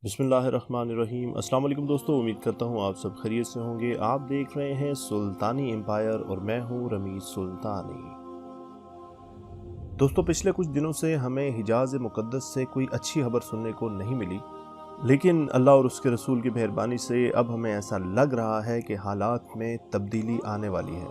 बिस्मिल्लाहिर्रहमानिर्रहीम। अस्सलाम वालेकुम दोस्तों, उम्मीद करता हूँ आप सब खैरियत से होंगे। आप देख रहे हैं सुल्तानी एम्पायर और मैं हूँ रमीज सुल्तानी। दोस्तों, पिछले कुछ दिनों से हमें हिजाज मुक़द्दस से कोई अच्छी खबर सुनने को नहीं मिली, लेकिन अल्लाह और उसके रसूल की मेहरबानी से अब हमें ऐसा लग रहा है कि हालात में तब्दीली आने वाली है।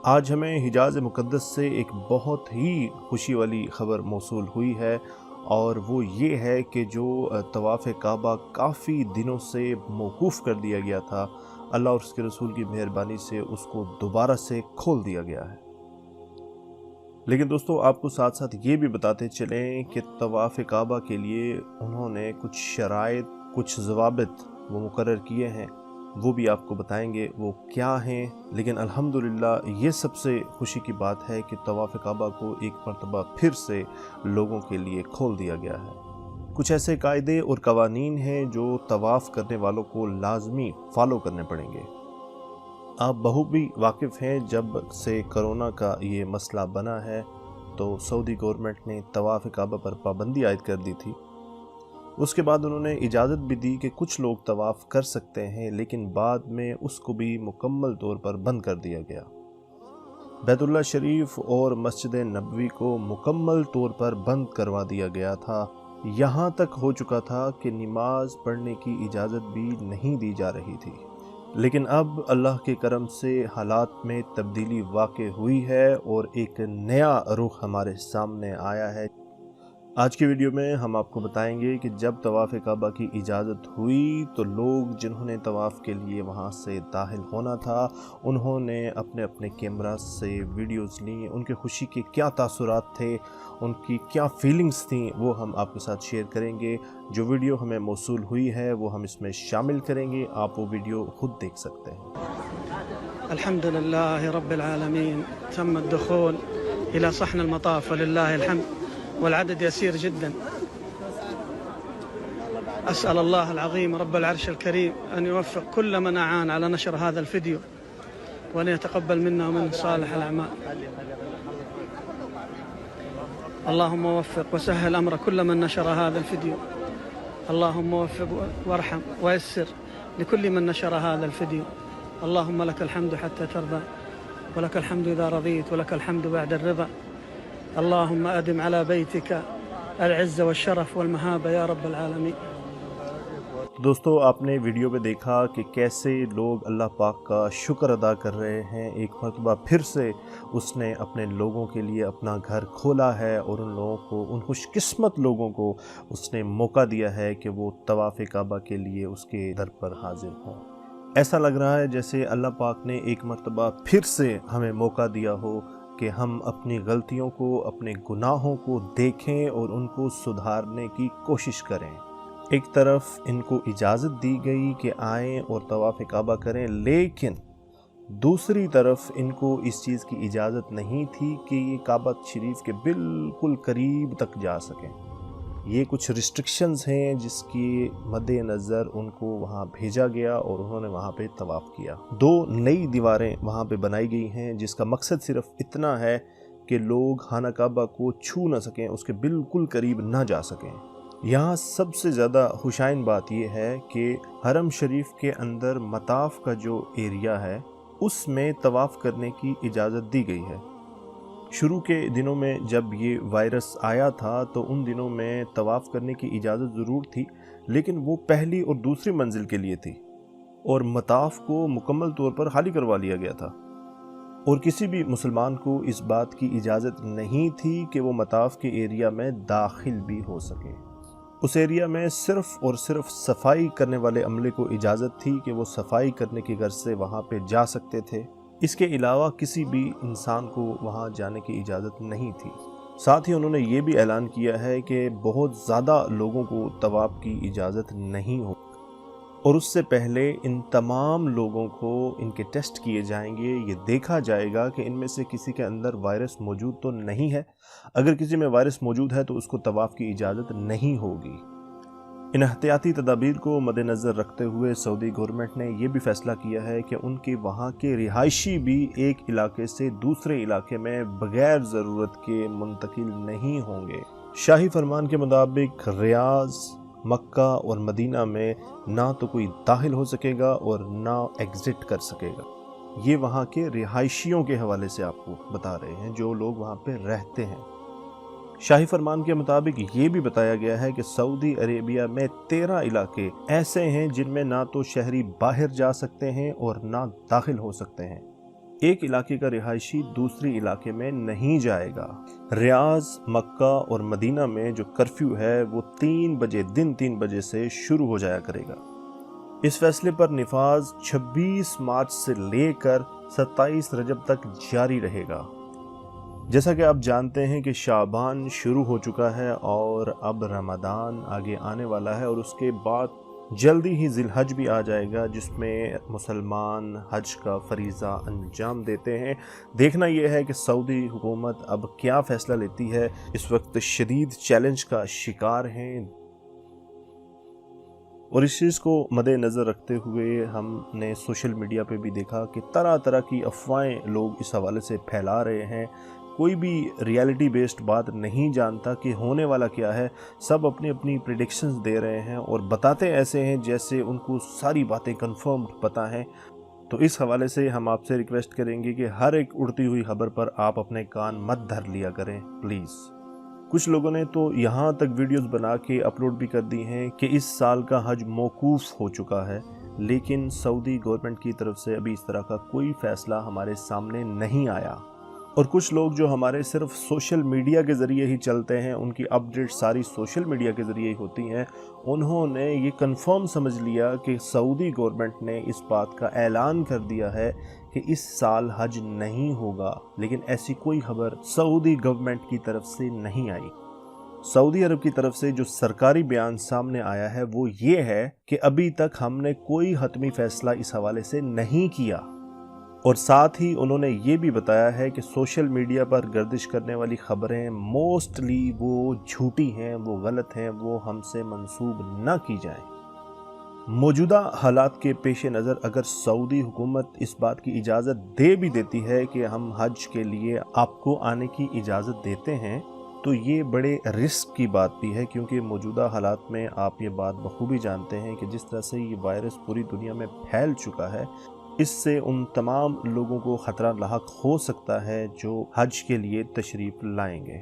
आज हमें हिजाज मुक़द्दस से एक बहुत ही खुशी वाली खबर मौसूल हुई है, और वो ये है कि जो तवाफ़ काबा काफ़ी दिनों से मौकूफ़ कर दिया गया था, अल्लाह और उसके रसूल की मेहरबानी से उसको दोबारा से खोल दिया गया है। लेकिन दोस्तों, आपको साथ साथ ये भी बताते चलें कि तवाफ़ काबा के लिए उन्होंने कुछ शराइत, कुछ ज़वाबित वो मुकर्रर किए हैं, वो भी आपको बताएंगे वो क्या हैं। लेकिन अल्हम्दुलिल्लाह ये सबसे खुशी की बात है कि तवाफ़ काबा को एक मरतबा फिर से लोगों के लिए खोल दिया गया है। कुछ ऐसे कायदे और कवानीन हैं जो तवाफ़ करने वालों को लाजमी फ़ॉलो करने पड़ेंगे। आप बखूबी वाकिफ़ हैं, जब से कोरोना का ये मसला बना है तो सऊदी गवर्नमेंट ने तवाफ़ काबा पर पाबंदी आयद कर दी थी। उसके बाद उन्होंने इजाज़त भी दी कि कुछ लोग तवाफ़ कर सकते हैं, लेकिन बाद में उसको भी मुकम्मल तौर पर बंद कर दिया गया। बैतुल्लाह शरीफ और मस्जिद नबवी को मुकम्मल तौर पर बंद करवा दिया गया था। यहाँ तक हो चुका था कि नमाज पढ़ने की इजाज़त भी नहीं दी जा रही थी। लेकिन अब अल्लाह के करम से हालात में तब्दीली वाक़ई हुई है और एक नया रुख हमारे सामने आया है। आज की वीडियो में हम आपको बताएंगे कि जब तवाफ़ काबा की इजाज़त हुई तो लोग जिन्होंने तवाफ़ के लिए वहाँ से दाखिल होना था, उन्होंने अपने अपने कैमरा से वीडियोज़ ली। उनके खुशी के क्या तासुरात थे, उनकी क्या फीलिंग्स थी, वो हम आपके साथ शेयर करेंगे। जो वीडियो हमें मौसूल हुई है वो हम इसमें शामिल करेंगे, आप वो वीडियो खुद देख सकते हैं। अल्हम्दुलिल्लाह रब्बिल आलमीन, तम दुखूल इला सहन अल-मताफ वलिल्लाहिल हम्द والعدد يسير جدا. أسأل الله العظيم رب العرش الكريم أن يوفق كل من أعان على نشر هذا الفيديو، وأن يتقبل منا ومن صالح الأعمال. اللهم وفق وسهل أمر كل من نشر هذا الفيديو. اللهم وفق وارحم ويسر لكل من نشر هذا الفيديو. اللهم لك الحمد حتى ترضى، ولك الحمد إذا رضيت، ولك الحمد بعد الرضا. اللهم أدم على بيتك العز والشرف والمهابة या रब्बल आलमीन। दोस्तों, आपने वीडियो में देखा कि कैसे लोग अल्लाह पाक का शुक्र अदा कर रहे हैं। एक मरतबा फिर से उसने अपने लोगों के लिए अपना घर खोला है और उन लोगों को, उन खुशकिस्मत लोगों को उसने मौका दिया है कि वो तवाफ़ काबा के लिए उसके दर पर हाजिर हों। ऐसा लग रहा है जैसे अल्लाह पाक ने एक मरतबा फिर से हमें मौका दिया हो कि हम अपनी गलतियों को, अपने गुनाहों को देखें और उनको सुधारने की कोशिश करें। एक तरफ इनको इजाज़त दी गई कि आएँ और तवाफ़ काबा करें, लेकिन दूसरी तरफ इनको इस चीज़ की इजाज़त नहीं थी कि ये काबा शरीफ के बिल्कुल करीब तक जा सकें। ये कुछ रिस्ट्रिक्शंस हैं जिसकी मद्देनज़र उनको वहाँ भेजा गया और उन्होंने वहाँ पे तवाफ़ किया। 2 नई दीवारें वहाँ पे बनाई गई हैं, जिसका मकसद सिर्फ इतना है कि लोग खाना काबा को छू ना सकें, उसके बिल्कुल करीब ना जा सकें। यहाँ सबसे ज़्यादा खुशाइन बात यह है कि हरम शरीफ के अंदर मताफ़ का जो एरिया है उसमें तवाफ़ करने की इजाज़त दी गई है। शुरू के दिनों में जब ये वायरस आया था तो उन दिनों में तवाफ़ करने की इजाज़त ज़रूर थी, लेकिन वो पहली और दूसरी मंजिल के लिए थी और मताफ़ को मुकम्मल तौर पर खाली करवा लिया गया था, और किसी भी मुसलमान को इस बात की इजाज़त नहीं थी कि वो मताफ़ के एरिया में दाखिल भी हो सके। उस एरिया में सिर्फ़ और सिर्फ सफाई करने वाले अमले को इजाज़त थी कि वो सफाई करने की गर्ज से वहाँ पे जा सकते थे। इसके अलावा किसी भी इंसान को वहाँ जाने की इजाज़त नहीं थी। साथ ही उन्होंने ये भी ऐलान किया है कि बहुत ज़्यादा लोगों को तवाफ़ की इजाज़त नहीं हो, और उससे पहले इन तमाम लोगों को इनके टेस्ट किए जाएंगे। ये देखा जाएगा कि इनमें से किसी के अंदर वायरस मौजूद तो नहीं है। अगर किसी में वायरस मौजूद है तो उसको तवाफ़ की इजाज़त नहीं होगी। इन एहतियाती तदाबीर को मद्देनज़र रखते हुए सऊदी गवर्नमेंट ने यह भी फ़ैसला किया है कि उनके वहाँ के रिहायशी भी एक इलाके से दूसरे इलाके में बग़ैर ज़रूरत के मुंतकिल नहीं होंगे। शाही फरमान के मुताबिक रियाज़, मक्का और मदीना में ना तो कोई दाखिल हो सकेगा और ना एग्ज़िट कर सकेगा। ये वहाँ के रिहायशियों के हवाले से आपको बता रहे हैं जो लोग वहाँ पे रहते हैं। शाही फरमान के मुताबिक ये भी बताया गया है कि सऊदी अरेबिया में 13 इलाके ऐसे हैं जिनमें ना तो शहरी बाहर जा सकते हैं और ना दाखिल हो सकते हैं। एक इलाके का रिहायशी दूसरी इलाके में नहीं जाएगा। रियाज, मक्का और मदीना में जो कर्फ्यू है वो 3 बजे दिन 3 बजे से शुरू हो जाया करेगा। इस फैसले पर निफाज 26 मार्च से लेकर 27 रजब तक जारी रहेगा। जैसा कि आप जानते हैं कि शाबान शुरू हो चुका है और अब रमज़ान आगे आने वाला है और उसके बाद जल्दी ही ज़िलहज भी आ जाएगा जिसमें मुसलमान हज का फरीज़ा अंजाम देते हैं। देखना यह है कि सऊदी हुकूमत अब क्या फ़ैसला लेती है। इस वक्त शदीद चैलेंज का शिकार हैं और इस चीज़ को मद्देनज़र रखते हुए हमने सोशल मीडिया पे भी देखा कि तरह तरह की अफवाहें लोग इस हवाले से फैला रहे हैं। कोई भी रियलिटी बेस्ड बात नहीं जानता कि होने वाला क्या है। सब अपनी अपनी प्रेडिक्शंस दे रहे हैं और बताते ऐसे हैं जैसे उनको सारी बातें कंफर्म पता हैं। तो इस हवाले से हम आपसे रिक्वेस्ट करेंगे कि हर एक उड़ती हुई खबर पर आप अपने कान मत धर लिया करें प्लीज़। कुछ लोगों ने तो यहाँ तक वीडियोस बना के अपलोड भी कर दी हैं कि इस साल का हज मौकूफ़ हो चुका है, लेकिन सऊदी गवर्नमेंट की तरफ से अभी इस तरह का कोई फ़ैसला हमारे सामने नहीं आया। और कुछ लोग जो हमारे सिर्फ सोशल मीडिया के ज़रिए ही चलते हैं, उनकी अपडेट सारी सोशल मीडिया के ज़रिए ही होती हैं, उन्होंने ये कंफर्म समझ लिया कि सऊदी गवर्नमेंट ने इस बात का ऐलान कर दिया है कि इस साल हज नहीं होगा। लेकिन ऐसी कोई खबर सऊदी गवर्नमेंट की तरफ से नहीं आई। सऊदी अरब की तरफ से जो सरकारी बयान सामने आया है वो ये है कि अभी तक हमने कोई हतमी फ़ैसला इस हवाले से नहीं किया। और साथ ही उन्होंने ये भी बताया है कि सोशल मीडिया पर गर्दिश करने वाली ख़बरें मोस्टली वो झूठी हैं, वो गलत हैं, वो हमसे मंसूब ना की जाएं। मौजूदा हालात के पेश नज़र अगर सऊदी हुकूमत इस बात की इजाज़त दे भी देती है कि हम हज के लिए आपको आने की इजाज़त देते हैं, तो ये बड़े रिस्क की बात भी है, क्योंकि मौजूदा हालात में आप ये बात बखूबी जानते हैं कि जिस तरह से ये वायरस पूरी दुनिया में फैल चुका है, इससे उन तमाम लोगों को ख़तरा लाहक हो सकता है जो हज के लिए तशरीफ़ लाएंगे।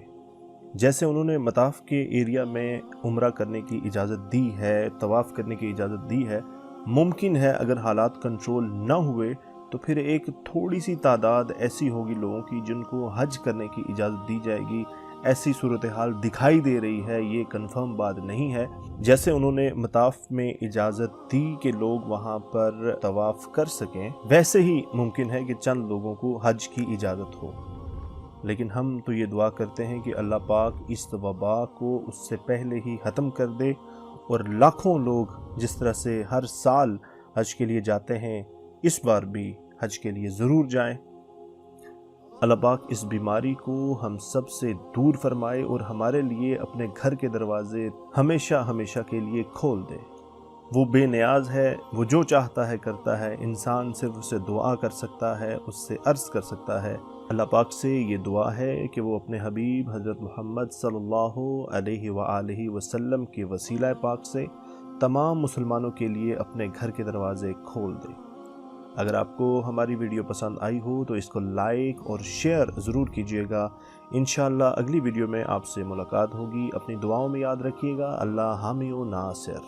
जैसे उन्होंने मताफ़ के एरिया में उम्रा करने की इजाज़त दी है, तवाफ़ करने की इजाज़त दी है। मुमकिन है अगर हालात कंट्रोल ना हुए तो फिर एक थोड़ी सी तादाद ऐसी होगी लोगों की जिनको हज करने की इजाज़त दी जाएगी। ऐसी सूरत हाल दिखाई दे रही है, ये कंफर्म बात नहीं है। जैसे उन्होंने मताफ़ में इजाज़त दी कि लोग वहाँ पर तवाफ़ कर सकें, वैसे ही मुमकिन है कि चंद लोगों को हज की इजाज़त हो। लेकिन हम तो ये दुआ करते हैं कि अल्लाह पाक इस वबा को उससे पहले ही ख़त्म कर दे और लाखों लोग जिस तरह से हर साल हज के लिए जाते हैं, इस बार भी हज के लिए ज़रूर जाएं। अल्लाह पाक इस बीमारी को हम सब से दूर फरमाए और हमारे लिए अपने घर के दरवाज़े हमेशा हमेशा के लिए खोल दे। वो बेनियाज है, वो जो चाहता है करता है। इंसान सिर्फ उससे दुआ कर सकता है, उससे अर्ज़ कर सकता है। अल्लाह पाक से ये दुआ है कि वो अपने हबीब हज़रत मोहम्मद सल्लल्लाहु अलैहि वसल्लम के वसीला पाक से तमाम मुसलमानों के लिए अपने घर के दरवाज़े खोल दे। अगर आपको हमारी वीडियो पसंद आई हो तो इसको लाइक और शेयर ज़रूर कीजिएगा। इंशाअल्लाह अगली वीडियो में आपसे मुलाकात होगी। अपनी दुआओं में याद रखिएगा। अल्लाह हामी व नासिर।